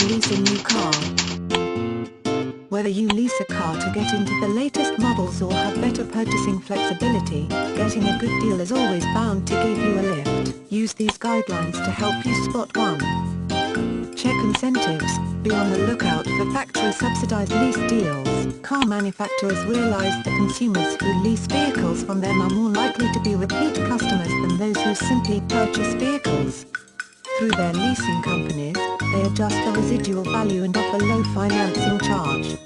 lease a new car. Whether you lease a car to get into the latest models or have better purchasing flexibility, getting a good deal is always bound to give you a lift. Use these guidelines to help you spot one. Check incentives. Be on the lookout for factory-subsidized lease deals. Car manufacturers realize that consumers who lease vehicles from them are more likely to be repeat customers than those who simply purchase vehicles. Through their leasing companies, they adjust the residual value and offer low financing charge.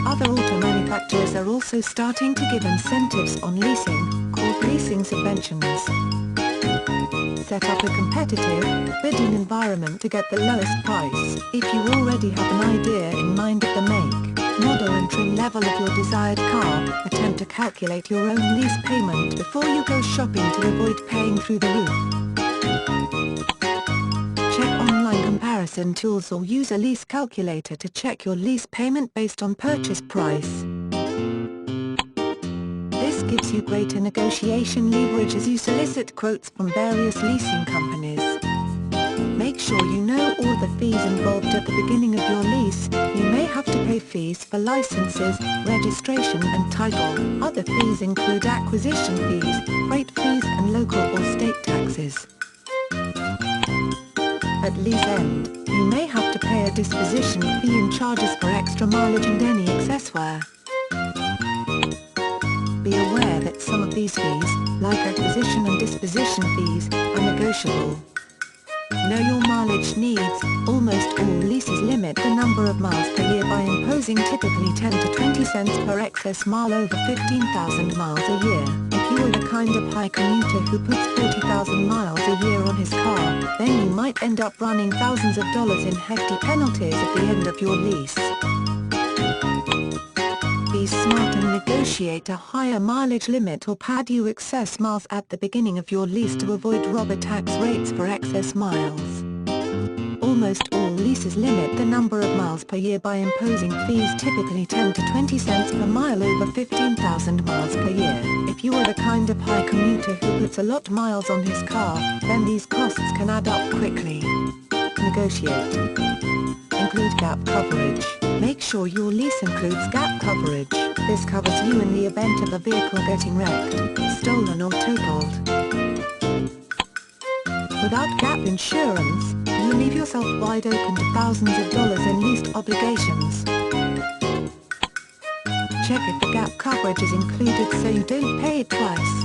Other auto manufacturers are also starting to give incentives on leasing, called leasing subventions. Set up a competitive, bidding environment to get the lowest price. If you already have an idea in mind of the make, model and trim level of your desired car, attempt to calculate your own lease payment before you go shopping to avoid paying through the roof. Check online comparison tools or use a lease calculator to check your lease payment based on purchase price. This gives you greater negotiation leverage as you solicit quotes from various leasing companies. Make sure you know all the fees involved at the beginning of your lease. You may have to pay fees for licenses, registration and title. Other fees include acquisition fees, freight fees and local or state taxes. At lease end, you may have to pay a disposition fee and charges for extra mileage and any excess wear. Be aware that some of these fees, like acquisition and disposition fees, are negotiable. Know your mileage needs. Almost all leases limit the number of miles per year by imposing typically 10 to 20 cents per excess mile over 15,000 miles a year. If you are the kind of high commuter who puts 40,000 miles a year on his car, then you might end up running thousands of dollars in hefty penalties at the end of your lease. Be smart and negotiate a higher mileage limit or pad you excess miles at the beginning of your lease to avoid robber tax rates for excess miles. Almost all leases limit the number of miles per year by imposing fees typically 10 to 20 cents per mile over 15,000 miles per year. If you are the kind of high commuter who puts a lot miles on his car, then these costs can add up quickly. Negotiate. Include gap coverage. Make sure your lease includes gap coverage. This covers you in the event of a vehicle getting wrecked, stolen or totaled. Without gap insurance, you leave yourself wide open to thousands of dollars in leased obligations. Check if the gap coverage is included so you don't pay it twice.